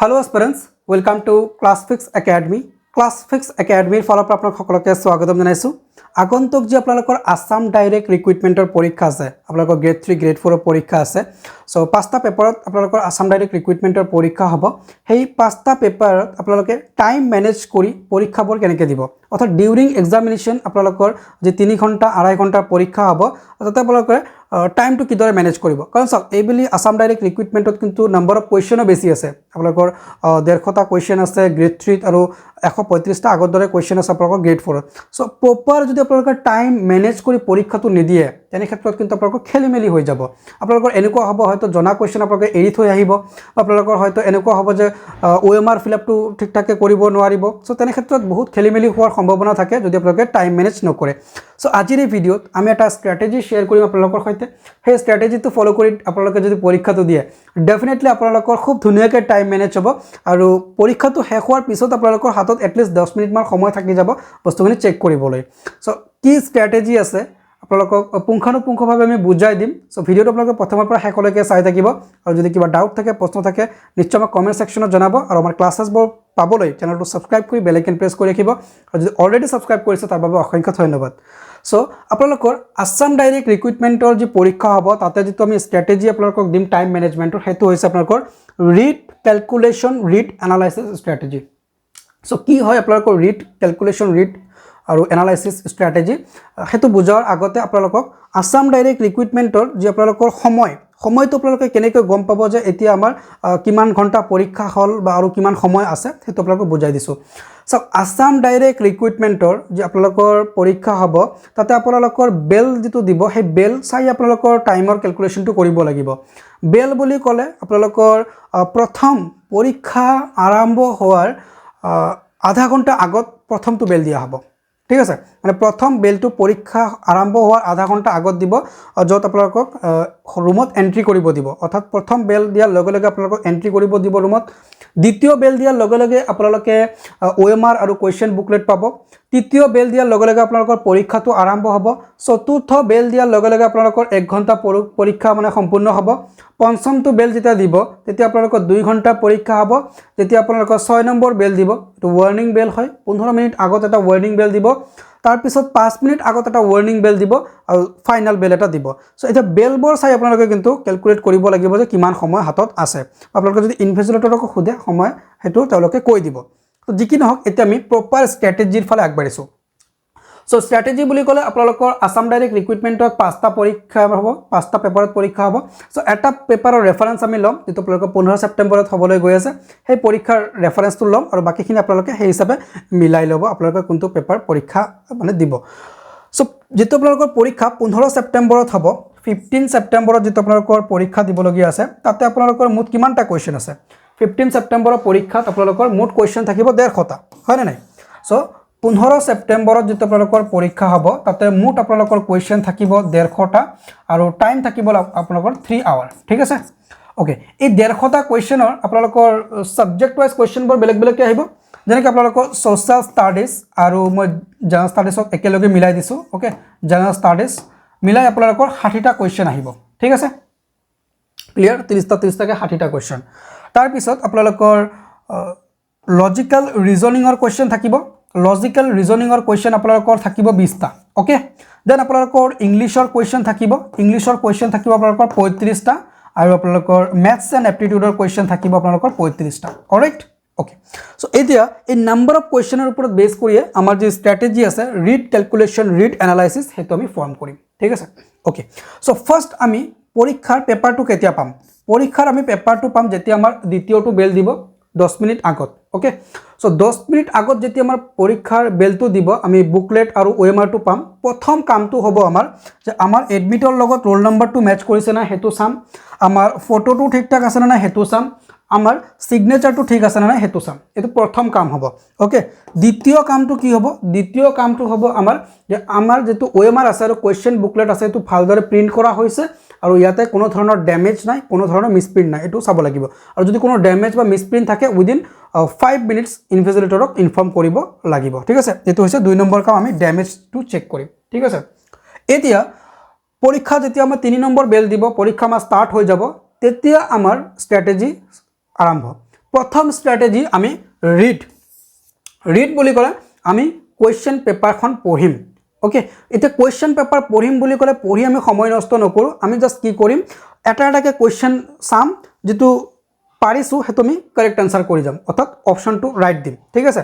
Hello aspirants, welcome to ClassFix Academy. ClassFix Academy ফলৰ পৰা আপোনাক সকলোকে স্বাগতম জনাইছো। আগন্তুক যে আপোনালোকৰ আসাম ডাইৰেক্ট ৰিক্ৰুটমেন্টৰ পৰীক্ষা আছে, আপোনালোকৰ গ্ৰেড 3 গ্ৰেড 4 ৰ পৰীক্ষা আছে। সো পাঁচটা পেপাৰত আপোনালোকৰ আসাম ডাইৰেক্ট ৰিক্ৰুটমেন্টৰ পৰীক্ষা হ'ব। সেই পাঁচটা পেপাৰত আপোনালোকে টাইম মেনেজ কৰি পৰীক্ষাবোৰ কেনেকৈ দিব, অৰ্থাৎ ডিউৰিং এক্সামিনেশ্যন আপোনালোকৰ যে 3 ঘণ্টা 2.5 ঘণ্টাৰ পৰীক্ষা হ'ব, তাতে আপোনালোকে টাইমটো কিদৰে মেনেজ কৰিব। কাৰণ চাওক এইবুলি আসাম ডাইৰেক্ট ৰিক্ৰুটমেন্টত কিন্তু নাম্বাৰ অফ কুৱেশ্যনো বেছি আছে। আপোনালোকৰ 150টা কুৱেশ্যন আছে গ্ৰেড 3 আৰু 135টা আগৰ দৰে কুৱেশ্যন আছে আপোনালোকৰ গ্ৰেড 4ত। সো প্ৰপাৰ যদি আপোনালোকৰ টাইম মেনেজ কৰি পৰীক্ষাটো নিদিয়ে তেনে ক্ষেত্ৰত কিন্তু আপোনালোকৰ খেলিমেলি হৈ যাব। আপোনালোকৰ এনেকুৱা হ'ব হয়তো জনা কুৱেশ্যন আপোনালোকে এৰি থৈ আহিব, আপোনালোকৰ হয়তো এনেকুৱা হ'ব যে OMR ফিলআপটো ঠিকঠাকে কৰিব নোৱাৰিব। সো তেনে ক্ষেত্ৰত বহুত খেলিমেলি হোৱাৰ সম্ভাৱনা থাকে যদি আপোনালোকে টাইম মেনেজ নকৰে। সো আজিৰ এই ভিডিঅ'ত আমি এটা ষ্ট্ৰেটেজি শ্বেয়াৰ কৰিম আপোনালোকৰ সৈতে। সেই ষ্ট্ৰেটেজিটো ফলো কৰি আপোনালোকে যদি পৰীক্ষাটো দিয়ে ডেফিনেটলি আপোনালোকৰ খুব ধুনীয়াকৈ টাইম মেনেজ হ'ব আৰু পৰীক্ষাটো শেষ হোৱাৰ পিছত আপোনালোকৰ হাতত এটলিষ্ট 10 মিনিটমান সময় থাকি যাব বস্তুখিনি চেক কৰিবলৈ। সো কি ষ্ট্ৰেটেজি আছে আপোনালোকক পুংখানুপুংখভাৱে আমি বুজাই দিম। সো ভিডিঅ'টো আপোনালোকে প্ৰথমৰ পৰা শেষলৈকে চাই থাকিব আৰু যদি কিবা ডাউট থাকে প্ৰশ্ন থাকে নিশ্চয় আমাক কমেণ্ট ছেকশ্যনত জনাব আৰু আমাৰ ক্লাছেছবোৰ পাবলৈ চেনেলটো ছাবস্ক্ৰাইব কৰি বেল আইকন প্ৰেছ কৰি ৰাখিব আৰু যদি অলৰেডি ছাবস্ক্ৰাইব কৰিছে তাৰ বাবে অসংখ্য ধন্যবাদ। সো আপোনালোকৰ আসাম ডাইৰেক্ট ৰিক্ৰুটমেন্টৰ যি পৰীক্ষা হ'ব তাতে যিটো আমি ষ্ট্ৰেটেজি আপোনালোকক দিম টাইম মেনেজমেন্টৰ, সেইটো হৈছে আপোনালোকৰ read calculation read analysis strategy. So কি হয় আপোনালোকৰ ৰিড ক্যালকুলেশন ৰিড আৰু এনালাইসিস ষ্ট্ৰেটেজি সেইটো বুজাৰ আগতে আপোনালোকক আসাম ডাইৰেক্ট ৰিক্ৰুটমেন্টৰ যি আপোনালোকৰ সময়টো আপোনালোকে কেনেকৈ গম পাব যে এতিয়া আমাৰ কিমান ঘণ্টা পৰীক্ষা হ'ল বা আৰু কিমান সময় আছে সেইটো আপোনালোকক বুজাই দিছোঁ। সব আসাম ডাইৰেক্ট ৰিক্ৰুটমেন্টৰ যে আপোনালোকৰ পৰীক্ষা হ'ব তাতে আপোনালোকৰ বেল যিটো দিব সেই বেল চাই আপোনালোকৰ টাইমৰ ক্যালকুলেশনটো কৰিব লাগিব। বেল বুলি ক'লে আপোনালোকৰ প্ৰথম পৰীক্ষা আৰম্ভ হোৱাৰ আধা ঘণ্টা আগত প্ৰথমটো বেল দিয়া হ'ব। ঠিক আছে, মানে প্ৰথম বেলটো পৰীক্ষা আৰম্ভ হোৱাৰ আধা ঘণ্টা আগত দিব, য'ত আপোনালোকক ৰুমত এন্ট্ৰি কৰিব দিব। অৰ্থাৎ প্ৰথম বেল দিয়াৰ লগে লগে আপোনালোকক এন্ট্ৰি কৰিব দিব ৰুমত। দ্বিতীয় বেল দিয়াৰ লগে লগে আপোনালোকে OMR আৰু কুৱেশ্যন বুকলেট পাব। তৃতীয় বেল দিয়াৰ লগে লগে আপোনালোকৰ পৰীক্ষাটো আৰম্ভ হ'ব। চতুৰ্থ বেল দিয়াৰ লগে লগে আপোনালোকৰ 1 ঘণ্টা পৰীক্ষা মানে সম্পূৰ্ণ হ'ব। পঞ্চমটো বেল যেতিয়া দিব তেতিয়া আপোনালোকৰ 2 ঘণ্টা পৰীক্ষা হ'ব। যেতিয়া আপোনালোকৰ 6 নম্বৰ বেল দিব, এইটো ৱাৰ্নিং বেল হয়, 15 মিনিট আগত এটা ৱাৰ্নিং বেল দিব, তাৰপিছত 5 মিনিট আগত এটা ৱাৰ্নিং বেল দিব আৰু ফাইনেল বেল এটা দিব। সো এতিয়া বেলবোৰ চাই আপোনালোকে কিন্তু ক্যালকুলেট কৰিব লাগিব যে কিমান সময় হাতত আছে। আপোনালোকে যদি ইনভিজিলেটৰক সোধে সময় সেইটো তেওঁলোকে কৈ দিব। তো যি কি নহওক এতিয়া আমি প্ৰপাৰ ষ্ট্ৰেটেজিৰ ফালে আগবাঢ়িছোঁ। সো ষ্ট্ৰেটেজি বুলি ক'লে আপোনালোকৰ আসাম ডাইৰেক্ট ৰিক্ৰুটমেন্টত 5টা পৰীক্ষা হ'ব, 5টা পেপাৰত পৰীক্ষা হ'ব। সো এটা পেপাৰৰ ৰেফাৰেন্স আমি ল'ম যিটো আপোনালোকৰ 15 ছেপ্টেম্বৰত হ'বলৈ গৈ আছে। সেই পৰীক্ষাৰ ৰেফাৰেন্সটো ল'ম আৰু বাকীখিনি আপোনালোকে সেই হিচাপে মিলাই ল'ব আপোনালোকে কোনটো পেপাৰ পৰীক্ষা মানে দিব। সো যেটো আপোনালোকৰ পৰীক্ষা 15 ছেপ্টেম্বৰত হ'ব, 15 ছেপ্টেম্বৰত যেটো আপোনালোকৰ পৰীক্ষা দিবলগীয়া আছে তাতে আপোনালোকৰ মুঠ কিমানটা কুৱেশ্যন আছে। 15 ছেপ্টেম্বৰৰ পৰীক্ষাত আপোনালোকৰ মুঠ কুৱেশ্যন থাকিব 150টা, হয় নে নাই। সো 15 ছেপ্টেম্বৰত যেটো আপোনালোকৰ পৰীক্ষা হ'ব তাতে মুঠ আপোনালোকৰ কুৱেশ্যন থাকিব 150টা আৰু টাইম থাকিব আপোনালোকৰ 3 আৱাৰ। ঠিক আছে, ওকে। এই 150টা কুৱেশ্যনৰ আপোনালোকৰ সাবজেক্ট ওয়াইজ কুৱেশ্যনবোৰ বেলেগ বেলেগকৈ আহিব। যেনেকৈ আপোনালোকৰ সোশ্যাল ষ্টাডিজ আৰু মই জেনাৰেল ষ্টাডিজক একেলগে মিলাই দিছোঁ। ওকে, জেনাৰেল ষ্টাডিজ মিলাই আপোনালোকৰ 60টা কুৱেশ্যন আহিব। ঠিক আছে, ক্লিয়াৰ, 30টাকৈ 60টা কুৱেশ্যন। তাৰপিছত আপোনালোকৰ লজিক্যাল ৰিজনিঙৰ কুৱেশ্যন থাকিব। লজিক্যাল ৰিজনিঙৰ কুৱেশ্যন আপোনালোকৰ থাকিব 20টা। ওকে, দেন আপোনালোকৰ ইংলিছৰ কুৱেশ্যন থাকিব। ইংলিছৰ কুৱেশ্যন থাকিব আপোনালোকৰ 35টা আৰু আপোনালোকৰ মেথছ এণ্ড এপ্টিটিউডৰ কুৱেশ্যন থাকিব আপোনালোকৰ 35টা। Alright, okay. সো এতিয়া এই নাম্বাৰ অফ কুৱেশ্যনৰ ওপৰত বেছ কৰিয়ে আমাৰ যি ষ্ট্ৰেটেজি আছে ৰিড ক্যালকুলেশন ৰিড এনালাইসিস সেইটো আমি ফৰ্ম কৰিম। ঠিক আছে, ওকে। সো ফাৰ্ষ্ট আমি পৰীক্ষাৰ পেপাৰটো কেতিয়া পাম। পৰীক্ষাৰ আমি পেপাৰটো পাম যেতিয়া আমাৰ দ্বিতীয়টো বেল দিব 10 মিনিট আগত। ওকে, সো 10 মিনিট আগত যেতিয়া আমাৰ পৰীক্ষাৰ বেলটো দিব আমি বুকলেট আৰু OMRটো পাম। প্ৰথম কামটো হ'ব আমাৰ যে আমাৰ এডমিটৰ লগত ৰোল নম্বৰটো মেচ কৰিছে না সেইটো চাম, আমাৰ ফটোটো ঠিকঠাক আছে না নাই সেইটো চাম, আমাৰ সিগনেচাৰটো ঠিক আছে না নাই সেইটো চাম। এইটো প্ৰথম কাম হ'ব। ওকে, দ্বিতীয় কামটো কি হ'ব। দ্বিতীয় কামটো হ'ব আমাৰ যে আমাৰ যেটো OMR আছে আৰু কুৱেশ্যন বুকলেট আছে সেইটো ভালদৰে প্ৰিন্ট কৰা হৈছে আৰু ইয়াতে কোনো ধৰণৰ ড্যামেজ নাই, কোনো ধৰণৰ মিসপ্ৰিন্ট নাই, এইটো চাব লাগিব। আৰু যদি কোনো ড্যামেজ বা মিসপ্ৰিন্ট থাকে উইদিন 5 মিনিটছ ইনভিজিলেটৰক ইনফৰ্ম কৰিব লাগিব। ঠিক আছে, এইটো হৈছে 2 নম্বৰ কাম, আমি ড্যামেজটো চেক কৰিম। ঠিক আছে, এতিয়া পৰীক্ষা যেতিয়া আমাৰ 3 নম্বৰ বেল দিব, পৰীক্ষা আমাৰ ষ্টাৰ্ট হৈ যাব, তেতিয়া আমাৰ ষ্ট্ৰেটেজি আৰম্ভ। প্ৰথম ষ্ট্ৰেটেজি আমি ৰিড বুলি ক'লে আমি কুৱেশ্যন পেপাৰখন পঢ়িম ওকে এতিয়া কুৱেশ্যন পেপাৰ পঢ়িম বুলি ক'লে পঢ়ি আমি সময় নষ্ট নকৰোঁ আমি জাষ্ট কি কৰিম এটা এটাকৈ কুৱেশ্যন চাম যিটো পাৰিছোঁ সেইটো আমি কাৰেক্ট আনচাৰ কৰি যাম অৰ্থাৎ অপশ্যনটো ৰাইট দিম ঠিক আছে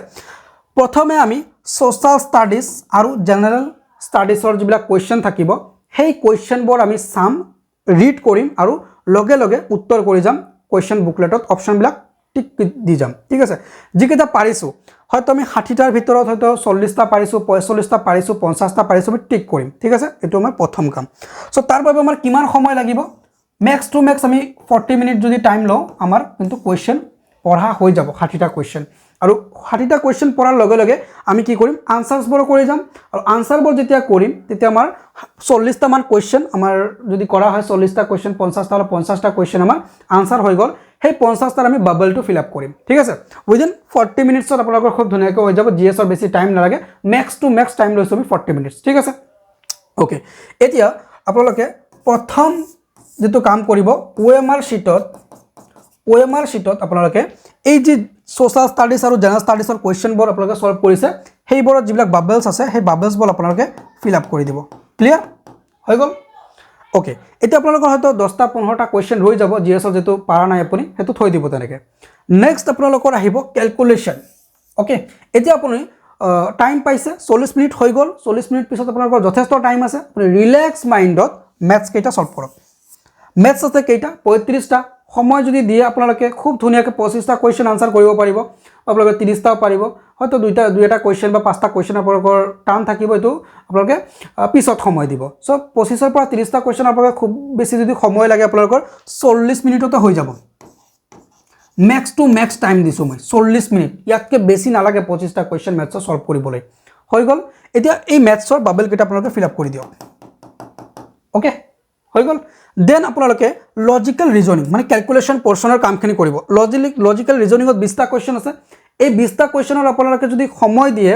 প্ৰথমে আমি ছ'চিয়েল ষ্টাডিজ আৰু জেনেৰেল ষ্টাডিজৰ যিবিলাক কুৱেশ্যন থাকিব সেই কুৱেশ্যনবোৰ আমি চাম ৰিড কৰিম আৰু লগে লগে উত্তৰ কৰি যাম কুৱেশ্যন বুকলেটত অপশ্যনবিলাক টিক দি যাম ঠিক আছে যিকেইটা পাৰিছোঁ হয়তো আমি 60টাৰ ভিতৰত হয়তো 40টা পাৰিছোঁ 45টা পাৰিছোঁ 50টা পাৰিছোঁ আমি টিক কৰিম ঠিক আছে এইটো আমাৰ প্ৰথম কাম চ' তাৰ বাবে আমাৰ কিমান সময় লাগিব মেক্স টু মেক্স আমি 40 মিনিট যদি টাইম লওঁ আমাৰ কিন্তু কুৱেশ্যন পঢ়া হৈ যাব 60টা কুৱেশ্যন আৰু 60টা কুৱেশ্যন পঢ়াৰ লগে লগে আমি কি কৰিম আনচাৰ্ছবোৰ কৰি যাম আৰু আনচাৰবোৰ যেতিয়া কৰিম তেতিয়া আমাৰ 40টা মান কুৱেশ্যন আমাৰ যদি কৰা হয় 40টা কুৱেশ্যন 50টা হলে 50টা কুৱেশ্যন আমাৰ আনচাৰ হৈ গ'ল সেই 50টাৰ আমি বাবলটো ফিল আপ কৰিম ঠিক আছে উইদিন 40 মিনিটছত আপোনালোকৰ খুব ধুনীয়াকৈ হৈ যাব জিএছৰ বেছি টাইম নালাগে মেক্স টু মেক্স টাইম লৈছোঁ আমি 40 মিনিটছ ঠিক আছে ওকে এতিয়া আপোনালোকে প্ৰথম যেটো কাম কৰিব OMR sheetত আপোনালোকে এই যে সোশ্যাল ষ্টাডিজ আৰু জেনাৰেল ষ্টাডিজৰ কুৱেশ্যনবোৰ আপোনালোকে সলভ কৰিছে সেইবোৰত যিবিলাক বাবলছ আছে সেই বাবলছবোৰ আপোনালোকে ফিল আপ কৰি দিব ক্লিয়াৰ হৈ গ'ল ওকে এতিয়া আপোনালোকৰ হয়তো 10টা 15টা কুৱেশ্যন ৰৈ যাব জিএছৰ যেটো পাৰা নাই আপুনি হেতু থৈ দিব তেনেকৈ নেক্সট আপোনালোকৰ আহিব ক্যালকুলেশন ওকে এতিয়া আপুনি টাইম পাইছে 40 মিনিট হৈ গ'ল 40 মিনিট পিছত আপোনালোকৰ যথেষ্ট টাইম আছে আপুনি ৰিলেক্স মাইণ্ডত ম্যাথছ কেইটা সলভ কৰক ম্যাথছ আছে কেইটা 35টা সময় যদি দিয়ে আপোনালোকে খুব ধুনীয়াকৈ 25টা কুৱেশ্যন আনসাৰ কৰিব পাৰিব আপোনালোকে 30টা পাৰিব হয়তো দুইটা কুৱেশ্যন বা 5টা কুৱেশ্যন আপোনালোকৰ টান থাকিব এটো আপোনালোকে পিছত সময় দিব সো 25ৰ পৰা 30টা কুৱেশ্যন আপোনালোকে খুব বেছি যদি সময় লাগে আপোনালোকৰ 40 মিনিটতে হৈ যাব ম্যাক্স টু ম্যাক্স টাইম দিছো মই 40 মিনিট ইয়াতকে বেছি নালাগে 25টা কুৱেশ্যন ম্যাথছ সলভ কৰিবলৈ হৈ গ'ল এতিয়া এই ম্যাথছৰ বাবল কেইটা আপোনালোকে ফিল আপ কৰি দিয়ক ওকে হৈ গ'ল দেন আপোনালোকে লজিক্যাল ৰিজনিং মানে ক্যালকুলেশন পোৰ্শনৰ কামখিনি কৰিব লজিক্যাল ৰিজনিংত 20টা কুৱেশ্যন আছে এই 20টা কুৱেশ্যনৰ আপোনালোকে যদি সময় দিয়ে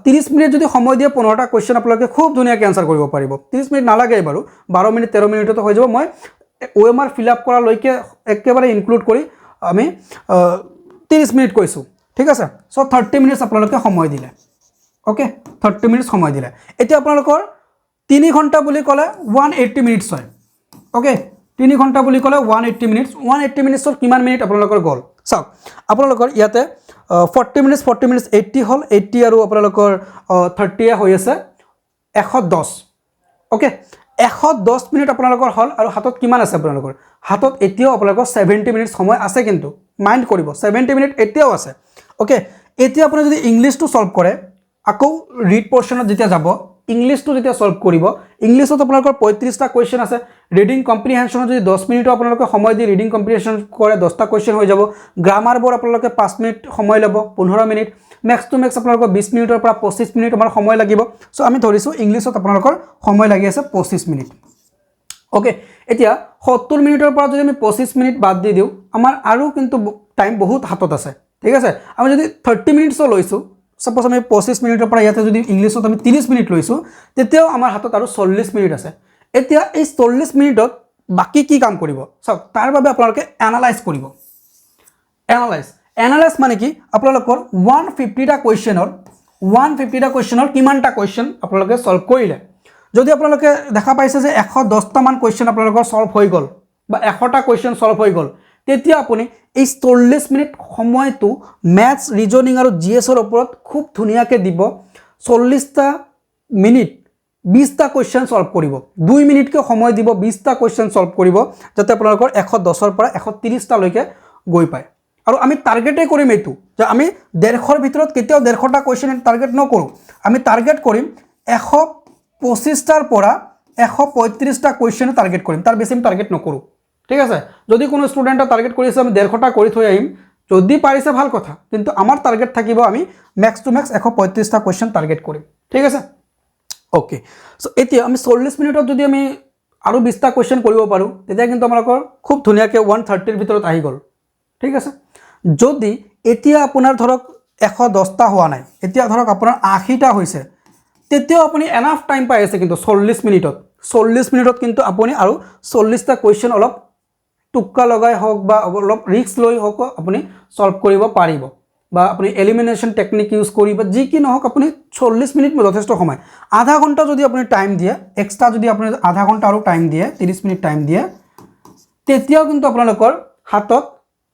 30 মিনিট যদি সময় দিয়ে 15টা কুৱেশ্যন আপোনালোকে খুব ধুনীয়াকৈ আনসাৰ কৰিব পাৰিব 30 মিনিট নালাগে বাৰু 12 মিনিট 13 মিনিটতে হৈ যাব মই OMR ফিল আপ কৰা লৈকে একেবাৰে ইনক্লুড কৰি আমি 30 মিনিট কৈছো ঠিক আছে সো 30 মিনিটছ আপোনালোকে সময় দিলে ওকে 30 মিনিটছ সময় দিলে এতিয়া আপোনালোকৰ 3 ঘণ্টা বুলি ক'লে 180 মিনিটছ হয় ওকে 3 ঘণ্টা বুলি ক'লে 180 মিনিটছৰ কিমান মিনিট আপোনালোকৰ গ'ল চাওক আপোনালোকৰ ইয়াতে 40 মিনিটছ 80 হল 80 আৰু আপোনালোকৰ 30 হৈ আছে 110 ওকে 110 মিনিট আপোনালোকৰ হল আৰু হাতত কিমান আছে আপোনালোকৰ হাতত এতিয়াও আপোনালোকৰ 70 মিনিট সময় আছে কিন্তু মাইন্ড কৰিব 70 মিনিট এতিয়াও আছে ওকে এতিয়া আপুনি যদি ইংলিশটো সলভ কৰে আকৌ ৰিড পোৰ্শনত যেতিয়া যাব ইংলিশটো যেতিয়া সলভ কৰিব ইংলিশত আপোনালোকৰ 35টা কুৱেশ্যন আছে ৰিডিং কম্প্ৰিহেনশনত যদি 10 মিনিট আপোনালোকে সময় দি ৰিডিং কম্প্ৰিহেনশন কৰে 10টা কুৱেশ্যন হৈ যাব গ্ৰামাৰবোৰ আপোনালোকে 5 মিনিট সময় ল'ব 15 মিনিট মেক্স টু মেক্স আপোনালোকৰ 20 মিনিটৰ পৰা 25 মিনিট আমাৰ সময় লাগিব সো আমি ধৰিছো ইংলিশত আপোনালোকৰ সময় লাগি আছে 25 মিনিট ওকে এতিয়া 70 মিনিটৰ পৰা যদি আমি 25 মিনিট বাদ দি দিও আমাৰ আৰু কিন্তু টাইম বহুত হাতত আছে ঠিক আছে আমি যদি 30 মিনিটছ লৈছো সপোজ আমি 25 মিনিটৰ পৰা ইয়াতে যদি ইংলিশত আমি 30 মিনিট লৈছো তেতিয়াও আমাৰ হাতত আৰু 40 মিনিট আছে এতিয়া এই 40 মিনিটত বাকি কি কাম কৰিব সব তাৰ বাবে আপোনালোকে এনালাইজ কৰিব এনালাইজ মানে কি আপোনালোকৰ 150টা কুৱেশ্যনৰ কিমানটা কুৱেশ্যন আপোনালোকে সলভ কৰিলে যদি আপোনালোকে দেখা পাইছে যে 110টা মান কুৱেশ্যন আপোনালোকৰ সলভ হৈ গ'ল বা 100টা কুৱেশ্যন সলভ হৈ গ'ল তেতিয়া আপুনি এই 40 মিনিট সময়টো ম্যাথছ ৰিজনিং আৰু জিএছৰ ওপৰত খুব ধুনীয়াকৈ দিব 40টা মিনিট 20টা কুৱেশ্যন সলভ কৰিব 2 মিনিটকৈ সময় দিব 20টা কুৱেশ্যন সলভ কৰিব যাতে আপোনালোকৰ 110ৰ পৰা 130টা লৈকে গৈ পায় আৰু আমি টাৰ্গেটে কৰিম এইটো যে আমি 150ৰ ভিতৰত কেতিয়াও 150টা কুৱেশ্যন টাৰ্গেট নকৰো আমি টাৰ্গেট কৰিম 125টাৰ পৰা 135টা কুৱেশ্যন টাৰ্গেট কৰিম তাৰ বেছি আমি টাৰ্গেট নকৰো ঠিক আছে যদি কোনো ষ্টুডেন্টৰ টাৰ্গেট কৰিছে আমি 150টা কৰি থৈ আহিম যদি পাৰিছে ভাল কথা কিন্তু আমাৰ টাৰ্গেট থাকিব আমি ম্যাক্স টু ম্যাক্স 135টা কুৱেশ্যন টাৰ্গেট কৰিম ঠিক আছে ওকে সো এতিয়া আমি 40 মিনিটত যদি আমি আৰু 20টা কুৱেশ্যন কৰিব পাৰো তেতিয়া কিন্তু আমাৰকৰ খুব ধুনীয়াকৈ 130ৰ ভিতৰত আহি গ'ল ঠিক আছে যদি এতিয়া আপোনাৰ ধৰক 110টা হোৱা নাই এতিয়া ধৰক আপোনাৰ 80টা হৈছে তেতিয়াও আপুনি এনাফ টাইম পাই আছে কিন্তু 40 মিনিটত কিন্তু আপুনি আৰু 40টা কুৱেশ্যন অলপ টুক্কা লগাই হওক বা অলপ ৰিস্ক লৈ হওক আপুনি সলভ কৰিব পাৰিব বা আপুনি এলিমিনেশ্যন টেকনিক ইউজ কৰি বা যি কি নহওক আপুনি 40 মিনিট যথেষ্ট সময় আধা ঘণ্টা যদি আপুনি টাইম দিয়ে এক্সট্ৰা যদি আপুনি আধা ঘণ্টা আৰু টাইম দিয়ে 30 মিনিট টাইম দিয়ে তেতিয়াও কিন্তু আপোনালোকৰ হাতত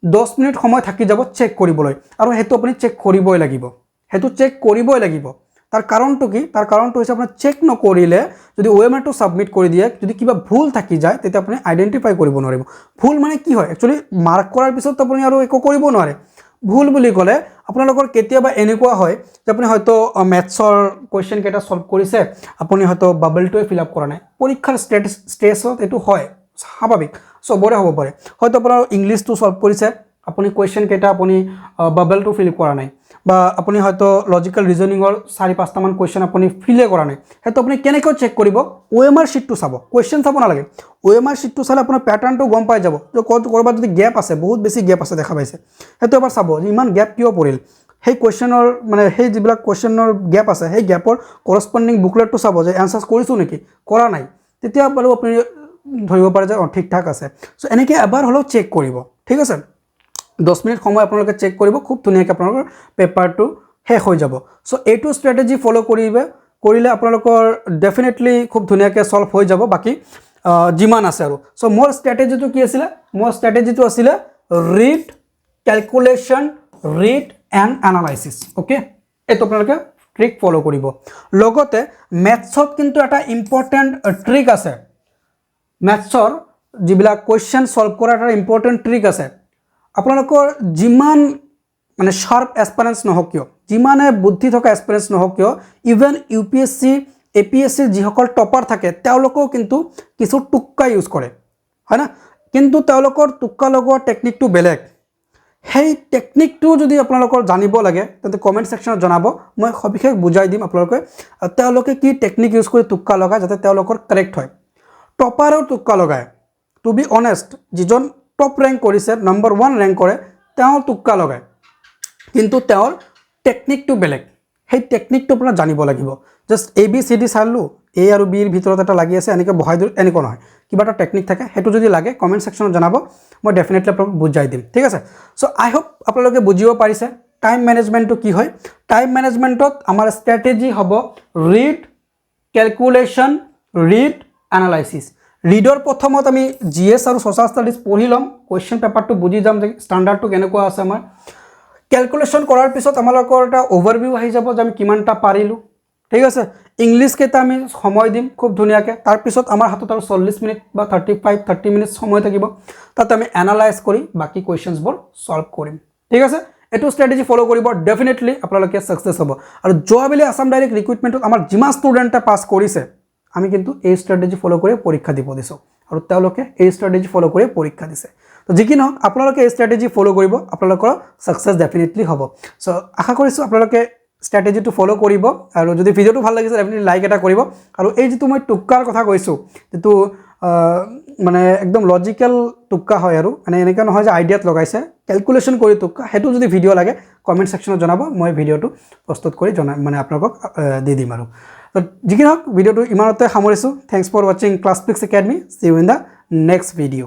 10 মিনিট সময় থাকি যাব চেক কৰিবলৈ আৰু হেতু আপুনি চেক কৰিবই লাগিব হেতু চেক কৰিবই লাগিব তাৰ কাৰণটো কি তাৰ কাৰণটো হৈছে আপুনি চেক নকৰিলে যদি ওএমআৰটো সাবমিট কৰি দিয়ে যদি কিবা ভুল থাকি যায় তেতিয়া আপুনি আইডেন্টিফাই কৰিব নোৱাৰিব ভুল মানে কি হয় একচুয়ালি মাৰ্ক কৰাৰ পিছত আপুনি আৰু একো কৰিব নোৱাৰে ভুল বুলি ক'লে আপোনালোকৰ কেতিয়াবা এনেকুৱা হয় যে আপুনি হয়তো ম্যাথছৰ কোৱেশ্চন কেটা সলভ কৰিছে আপুনি হয়তো বাবলটোৱে ফিল আপ কৰা নাই পৰীক্ষাৰ ষ্ট্ৰেছত এটো হয় স্বাভাৱিক সবৰে হ'ব পাৰে হয়তো আপোনাৰ ইংলিশটো সলভ কৰিছে আপুনি কোৱেশ্চন কেটা আপুনি বাবলটো ফিল কৰা নাই বা আপুনি হয়তো লজিক্যাল ৰিজনিংৰ 4-5টা মান কোৱেশ্চন আপুনি ফিলে কৰা নাই হেতু আপুনি কেনেকৈ চেক কৰিব ওএমআৰ শিটটো চাব কোৱেশ্চন চাব নালাগে ওএমআৰ শিটটো চালে আপোনাৰ প্যাটাৰ্নটো গম পাই যাব যে কৰবাত যদি গ্যাপ আছে বহুত বেছি গ্যাপ আছে দেখা পাইছে হেতু এবাৰ চাব যে ইমান গ্যাপ কিয় পৰিল সেই কোৱেশ্চনৰ মানে সেই যিবিলাক কোৱেশ্চনৰ গ্যাপ আছে সেই গ্যাপৰ কৰসপন্ডিং বুকলেটটো চাব যে আনসাৰ কৰিছো নেকি কৰা নাই তেতিয়া বাৰু আপুনি ধৰিব পাৰে যে ঠিক ঠাক আছে সো এনেকৈ এবাৰ হলো চেক কৰিব ঠিক আছে 10 মিনিট সময় আপোনালোকে চেক কৰিব খুব ধুনিয়াকৈ আপোনালোকৰ পেপাৰটো শেষ হৈ যাব সো এইটো স্ট্ৰেটেজি ফলো কৰিলে আপোনালোকৰ ডেফিনেটলি খুব ধুনিয়াকৈ সলভ হৈ যাব বাকি জিমান আছে আৰু সো মোৰ স্ট্ৰেটেজিটো কি আছিল মোৰ স্ট্ৰেটেজিটো আছিল read calculation read and analysis okay এটো আপোনালোকে ট্ৰিক ফলো কৰিব লগতে ম্যাথছত কিন্তু এটা ইম্পৰ্টেন্ট ট্ৰিক আছে ম্যাথছৰ যিবিলাক কোৱেশ্চন সলভ কৰাৰ এটা ইম্পৰ্টেন্ট ট্ৰিক আছে আপোনালোকৰ জিমান মানে শাৰ্প এসপিৰেন্স নহওক কিয় জিমানে বুদ্ধি থকা এসপিৰেন্স নহওক কিয় ইভেন ইউপিএসসি এপিএসসি যিসকল টপাৰ থাকে তেওঁলোকেও কিন্তু কিছু টুক্কা ইউজ কৰে হয় না কিন্তু তেওঁলোকৰ টুক্কা লগোৱা টেকনিকটো বেলেগ সেই টেকনিকটো যদি আপোনালোকৰ জানিব লাগে তেন্তে কমেন্ট সেকশনত জনাব মই সবিশেষ বুজাই দিম তেওঁলোকে কি টেকনিক ইউজ কৰি টুক্কা লগায় যাতে তেওঁলোকৰ কাৰেক্ট হয় টপাৰেও টুক্কা লগায় টু বি অনেষ্ট যিজন টপ ৰেংক কৰিছে নম্বৰ 1 ৰেংক কৰে তেওঁ টুক্কা লগায় কিন্তু তেওঁৰ টেকনিকটো বেলেগ সেই টেকনিকটো আপোনাৰ জানিব লাগিব just A B C D চালু এ আৰু বি এৰ ভিতৰত এটা লাগি আছে এনেকৈ বহাই দিও এনেকৈ নহয় কিবা এটা টেকনিক থাকে হেতু যদি লাগে কমেন্ট সেকশনত জনাব মই ডেফিনেটলি আপোনাক বুজাই দিম ঠিক আছে সো আই হোপ আপোনালোকে বুজিব পাৰিছে টাইম ম্যানেজমেন্টটো কি হয় টাইম ম্যানেজমেন্টত আমাৰ স্ট্ৰেটেজি হ'ব ৰিড ক্যালকুলেশন ৰিড এনালাইসিস ৰিডৰ প্ৰথমত আমি জিএস আৰু সোশ্যাল ষ্টাডিজ পঢ়ি লম কোৱেশ্চন পেপাৰটো বুজি যাম যে ষ্টেণ্ডাৰ্ডটো কেনেকুৱা আছে আমাৰ ক্যালকুলেশন কৰাৰ পিছত আমালোকৰ এটা ওভাৰভিউ আহি যাব যে আমি কিমানটা পাৰিলো ঠিক আছে ইংলিশ কেটা আমি সময় দিম খুব ধুনিয়াকৈ তাৰ পিছত আমাৰ হাতত আৰু 40 মিনিট বা 30 মিনিট সময় থাকিব তাতে আমি এনালাইজ কৰি বাকি কোৱেশ্চনবোৰ সলভ কৰিম ঠিক আছে এটো স্ট্ৰেটেজি ফলো কৰিব ডেফিনেটলি আপোনালোকে সাকসেস হ'ব আৰু যোৱাবেলি আসাম ডাইৰেক্ট ৰিক্ৰুটমেন্টত আমাৰ যিমান ষ্টুডেন্টে পাস কৰিছে আমি কিন্তু এই স্ট্ৰেটেজি ফলো কৰি পৰীক্ষা দিব দিছো আৰু তেওঁলোকে এই স্ট্ৰেটেজি ফলো কৰি পৰীক্ষা দিছে তো যি কি নহওক আপোনালোকে এই স্ট্ৰেটেজি ফলো কৰিব আপোনালোকৰ সাকসেস ডেফিনেটলি হ'ব সো আশা কৰিছো আপোনালোকে স্ট্ৰেটেজিটো ফলো কৰিব আৰু যদি ভিডিওটো ভাল লাগিছে ডেফিনেটলি লাইক এটা কৰিব আৰু এই যেটো মই টুক্কাৰ কথা কৈছো যেটো মানে একদম লজিক্যাল টুক্কা হয় আৰু মানে এনেকা নহয় যে আইডিয়াত লগাইছে ক্যালকুলেশন কৰি টুক্কা হেতু যদি ভিডিও লাগে কমেন্ট সেকশনত জনাব মই ভিডিওটো প্ৰস্তুত কৰি মানে আপোনালোকক দি দিম আৰু তো যি কি নহওক ভিডিওটো ইমানতে সামৰিছো thanks for watching Class Pix Academy see you in the next video